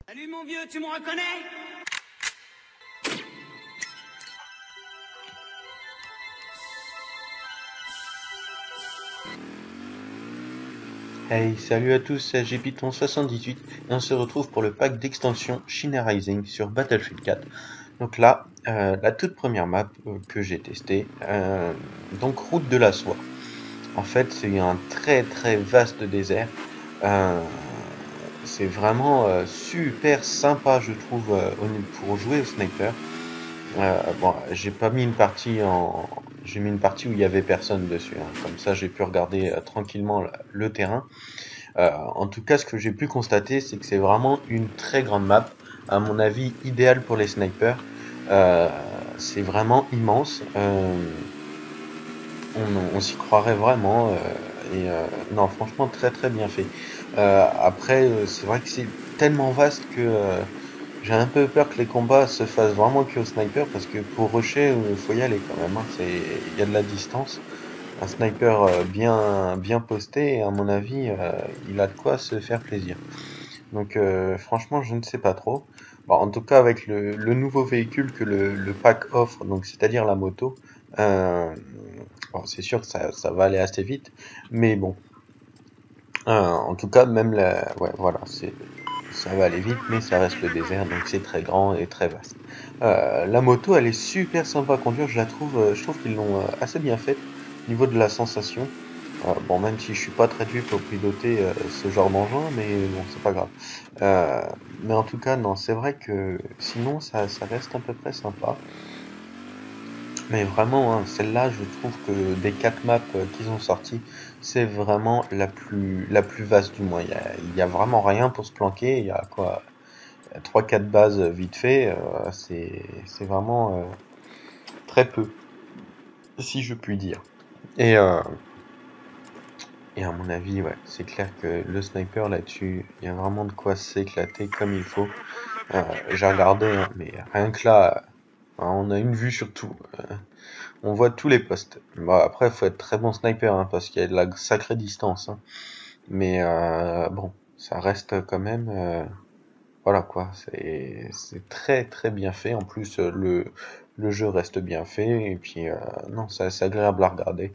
Salut mon vieux, tu me reconnais? Hey, salut à tous, c'est Python78 et on se retrouve pour le pack d'extension China Rising sur Battlefield 4. Donc là, la toute première map que j'ai testée, donc Route de la Soie. En fait, c'est un très très vaste désert. Euh, c'est vraiment super sympa, je trouve, pour jouer au sniper. Bon, j'ai mis une partie où il y avait personne dessus, hein. Comme ça, j'ai pu regarder tranquillement le terrain. En tout cas, ce que j'ai pu constater, c'est que c'est vraiment une très grande map, à mon avis idéale pour les snipers. Euh, c'est vraiment immense. On s'y croirait vraiment. Non, franchement, très très bien fait. Après, c'est vrai que c'est tellement vaste que j'ai un peu peur que les combats se fassent vraiment que au sniper, parce que pour rusher, faut y aller quand même, hein. Il y a de la distance. Un sniper bien posté, et à mon avis, il a de quoi se faire plaisir. Donc franchement, je ne sais pas trop. Bon, en tout cas, avec le nouveau véhicule que le pack offre, donc c'est-à-dire la moto, euh, bon, c'est sûr que ça va aller assez vite, mais bon, en tout cas, ouais, voilà, ça va aller vite, mais ça reste le désert, donc c'est très grand et très vaste. La moto, elle est super sympa à conduire, je trouve qu'ils l'ont assez bien faite au niveau de la sensation. Bon, même si je suis pas très doué pour piloter ce genre d'engin, mais bon, c'est pas grave. Euh, mais en tout cas, non, c'est vrai que sinon, ça reste à peu près sympa. Mais vraiment, hein, celle-là, je trouve que des 4 maps qu'ils ont sorties, c'est vraiment la plus vaste du moins. Il y a vraiment rien pour se planquer. Il y a quoi, trois quatre bases vite fait. C'est vraiment très peu, si je puis dire. Et, euh, et à mon avis, ouais, c'est clair que le sniper là-dessus, il y a vraiment de quoi s'éclater comme il faut. J'ai regardé, hein, mais rien que là, on a une vue sur tout. On voit tous les postes. Bon, après, il faut être très bon sniper, hein, parce qu'il y a de la sacrée distance, hein. Mais bon, ça reste quand même, voilà quoi. C'est très très bien fait. En plus, le jeu reste bien fait. Et puis, non, c'est agréable à regarder.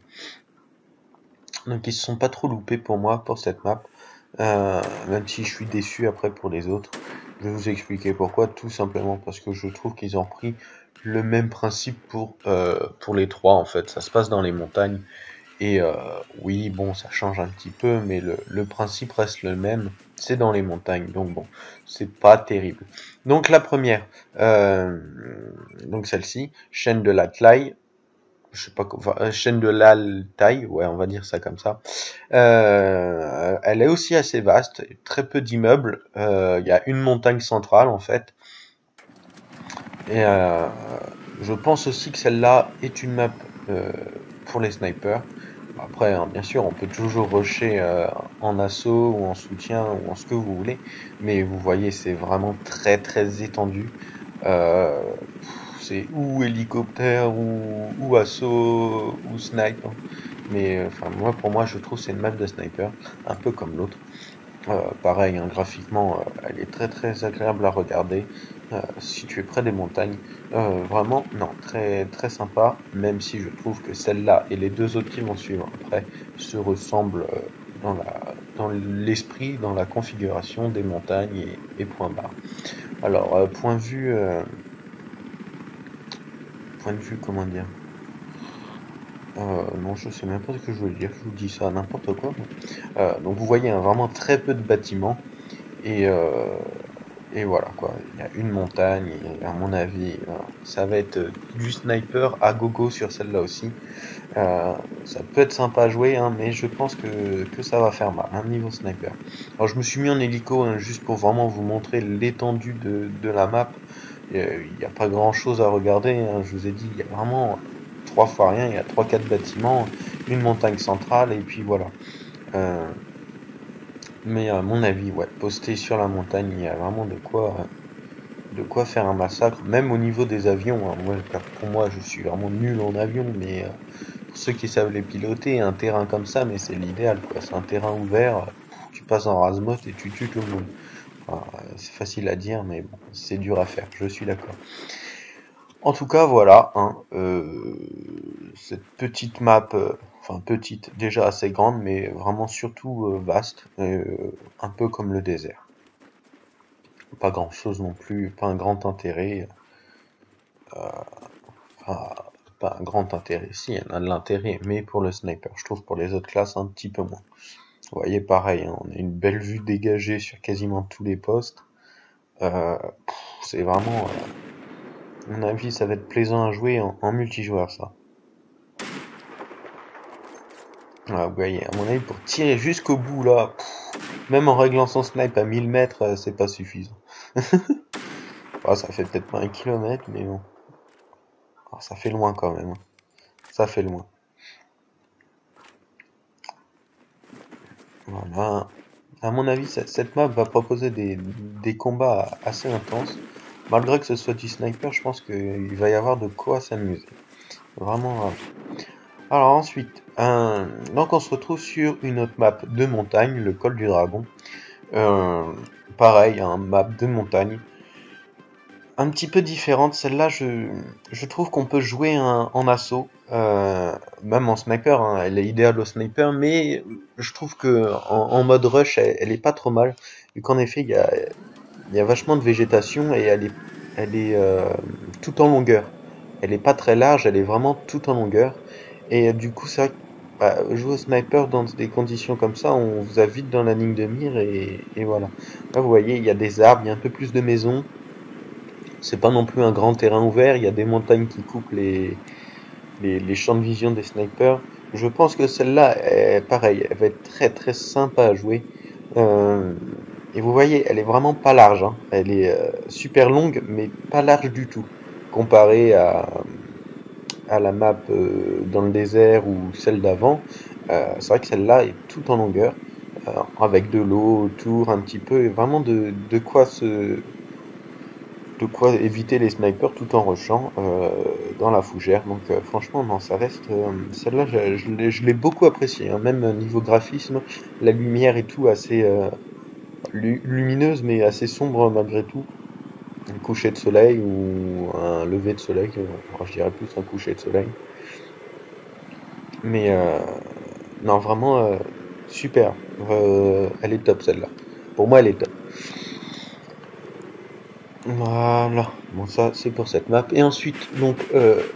Donc, ils se sont pas trop loupés pour moi pour cette map. Même si je suis déçu après pour les autres. Je vais vous expliquer pourquoi. Tout simplement parce que je trouve qu'ils ont pris le même principe pour les trois en fait. Ça se passe dans les montagnes. Et oui, bon, ça change un petit peu, mais le principe reste le même. C'est dans les montagnes, donc bon, c'est pas terrible. Donc la première, euh, donc celle-ci, chaîne de la Tlaï, je sais pas, enfin, chaîne de l'Altaï, ouais, on va dire ça comme ça. Elle est aussi assez vaste, très peu d'immeubles. Il y a une montagne centrale en fait. Et je pense aussi que celle-là est une map pour les snipers. Après, hein, bien sûr, on peut toujours rusher en assaut ou en soutien ou en ce que vous voulez, mais vous voyez, c'est vraiment très très étendu. Euh, c'est ou hélicoptère ou assaut ou snipe, hein. Mais enfin, moi, pour moi, je trouve que c'est une map de sniper, un peu comme l'autre. Pareil, hein, graphiquement, elle est très très agréable à regarder. Si tu es près des montagnes, vraiment, non, très très sympa. Même si je trouve que celle-là et les deux autres qui vont suivre après se ressemblent dans l'esprit, dans la configuration des montagnes et point barre. Alors, point de vue, comment dire? Non, je sais même pas ce que je veux dire. Je vous dis ça n'importe quoi. Donc vous voyez, hein, vraiment très peu de bâtiments. Et, euh, et voilà quoi, il y a une montagne, et à mon avis, ça va être du sniper à gogo sur celle-là aussi. Ça peut être sympa à jouer, hein, mais je pense que ça va faire mal, hein, niveau sniper. Alors je me suis mis en hélico, hein, juste pour vraiment vous montrer l'étendue de la map. Il n'y a pas grand-chose à regarder, hein, je vous ai dit, il y a vraiment trois fois rien, il y a trois quatre bâtiments, une montagne centrale, et puis voilà. Euh, mais à mon avis, ouais, posté sur la montagne, il y a vraiment de quoi faire un massacre, même au niveau des avions, hein. Moi, pour moi, je suis vraiment nul en avion, mais pour ceux qui savent les piloter, un terrain comme ça, mais c'est l'idéal, quoi. C'est un terrain ouvert, tu passes en rase-motte et tu tues tout le monde. Enfin, c'est facile à dire, mais bon, c'est dur à faire, je suis d'accord. En tout cas, voilà, hein, cette petite map, enfin petite, déjà assez grande, mais vraiment surtout vaste, un peu comme le désert. Pas grand-chose non plus, pas un grand intérêt, enfin, pas un grand intérêt, si, il y en a de l'intérêt, mais pour le sniper, je trouve pour les autres classes un petit peu moins. Vous voyez, pareil, hein, on a une belle vue dégagée sur quasiment tous les postes. Euh, c'est vraiment, à mon avis, ça va être plaisant à jouer en multijoueur, ça. Ah, vous voyez, à mon avis, pour tirer jusqu'au bout, là, même en réglant son snipe à 1000 mètres, c'est pas suffisant. Ah, ça fait peut-être pas 1 kilomètre, mais bon. Ah, ça fait loin quand même, hein. Ça fait loin. Voilà. À mon avis, cette map va proposer des combats assez intenses. Malgré que ce soit du sniper, je pense qu'il va y avoir de quoi s'amuser. Vraiment. Alors ensuite, donc on se retrouve sur une autre map de montagne, le col du dragon. Euh, Pareil, un map de montagne. Un petit peu différente, celle-là je trouve qu'on peut jouer en assaut, même en sniper, hein, elle est idéale au sniper, mais je trouve que en mode rush elle est pas trop mal, vu qu'en effet il y a vachement de végétation et elle est tout en longueur. Elle est pas très large, elle est vraiment tout en longueur. Et du coup, c'est vrai que jouer au sniper dans des conditions comme ça, on vous a vite dans la ligne de mire et voilà. Là, vous voyez, il y a des arbres, il y a un peu plus de maisons. C'est pas non plus un grand terrain ouvert, il y a des montagnes qui coupent les champs de vision des snipers. Je pense que celle-là, pareil, elle va être très très sympa à jouer. Euh, et vous voyez, elle est vraiment pas large, hein. Elle est super longue, mais pas large du tout, comparée à la map dans le désert ou celle d'avant. C'est vrai que celle-là est tout en longueur, avec de l'eau autour un petit peu, et vraiment de quoi éviter les snipers tout en rushant dans la fougère. Donc franchement, non, ça reste... celle-là, je l'ai beaucoup appréciée, hein. Même niveau graphisme, la lumière et tout assez lumineuse, mais assez sombre malgré tout. Un coucher de soleil ou un lever de soleil, je dirais plus un coucher de soleil. Mais non, vraiment super. Elle est top celle-là. Pour moi, elle est top. Voilà, bon ça c'est pour cette map. Et ensuite, donc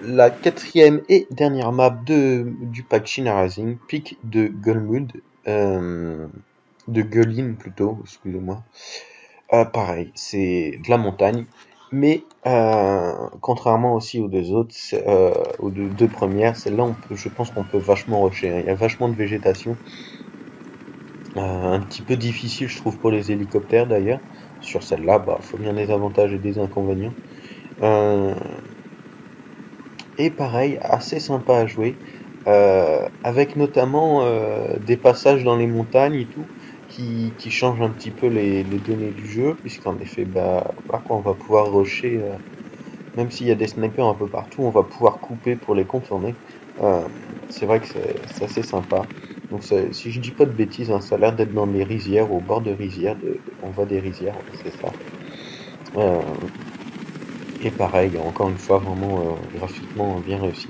la quatrième et dernière map du pack China Rising, pic de Gulmud, de Gullin plutôt, excusez-moi. Pareil, c'est de la montagne, mais contrairement aussi aux deux autres, aux deux premières, celle-là je pense qu'on peut vachement rusher, hein. Il y a vachement de végétation. Un petit peu difficile, je trouve, pour les hélicoptères d'ailleurs. Sur celle-là, bah, faut bien des avantages et des inconvénients. Euh, et pareil, assez sympa à jouer, avec notamment des passages dans les montagnes et tout, qui changent un petit peu les données du jeu, puisqu'en effet, on va pouvoir rusher, même s'il y a des snipers un peu partout, on va pouvoir couper pour les contourner. Euh, c'est vrai que c'est assez sympa. Donc si je dis pas de bêtises, hein, ça a l'air d'être dans les rizières, au bord de rizières, on voit des rizières, ouais, c'est ça. Euh, et pareil, encore une fois, vraiment graphiquement bien réussi.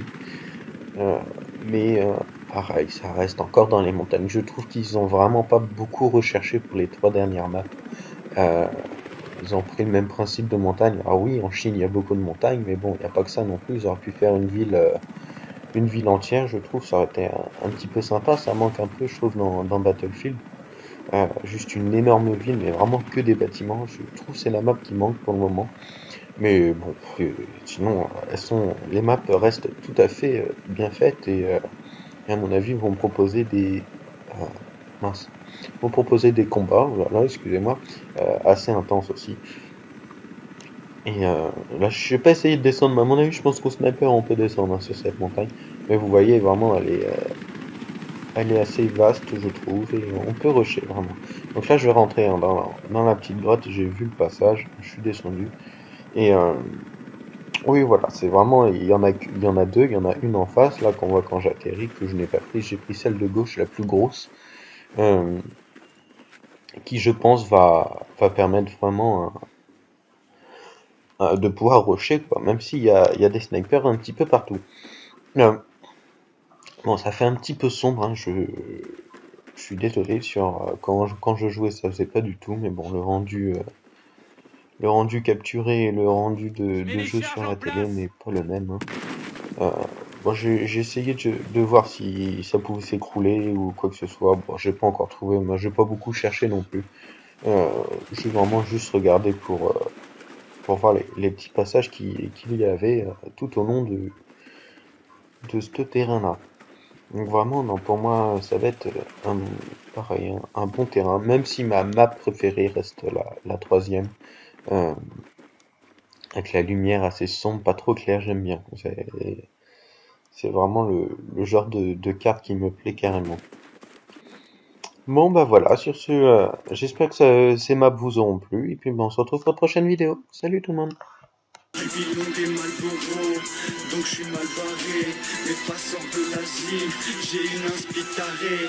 Euh, mais pareil, ça reste encore dans les montagnes. Je trouve qu'ils ont vraiment pas beaucoup recherché pour les 3 dernières maps. Euh, Ils ont pris le même principe de montagne. Alors oui, en Chine, il y a beaucoup de montagnes, mais bon, il n'y a pas que ça non plus. Ils auraient pu faire une ville entière, je trouve, ça aurait été un petit peu sympa. Ça manque un peu, je trouve, dans Battlefield. Juste une énorme ville, mais vraiment que des bâtiments. Je trouve que c'est la map qui manque pour le moment. Mais bon, sinon, les maps restent tout à fait bien faites et à mon avis vont proposer euh, mince, vont proposer des combats, voilà, excusez-moi, assez intenses aussi. Et là, je vais pas essayer de descendre, mais à mon avis, je pense qu'au sniper on peut descendre, hein, sur cette montagne. Mais vous voyez, vraiment, elle est assez vaste, je trouve, et on peut rusher vraiment. Donc là, je vais rentrer, hein, dans la petite grotte. J'ai vu le passage, je suis descendu. Et oui, voilà, c'est vraiment, il y en a deux, il y en a une en face, là, qu'on voit quand j'atterris, que je n'ai pas pris. J'ai pris celle de gauche, la plus grosse. Euh, qui je pense va permettre vraiment de pouvoir rusher, quoi, même il y a des snipers un petit peu partout. Euh, bon, ça fait un petit peu sombre, hein, je suis désolé sur quand je jouais ça faisait pas du tout, mais bon le rendu capturé et le rendu de jeu sur la télé n'est pas le même, hein. Euh, bon, j'ai essayé de voir si ça pouvait s'écrouler ou quoi que ce soit. Bon, j'ai pas encore trouvé, moi j'ai pas beaucoup cherché non plus. Euh, j'ai vraiment juste regardé pour voir les petits passages qu'il y avait tout au long de ce terrain-là. Donc vraiment, non, pour moi, ça va être pareil, un bon terrain, même si ma map préférée reste la troisième, euh, avec la lumière assez sombre, pas trop claire, j'aime bien. C'est vraiment le genre de carte qui me plaît carrément. Bon bah voilà, sur ce, j'espère que ces maps vous auront plu, et puis bah, on se retrouve pour la prochaine vidéo. Salut tout le monde! Des Malboro, donc je suis mal barré. Les passeurs de l'asile, j'ai une inspi tarée.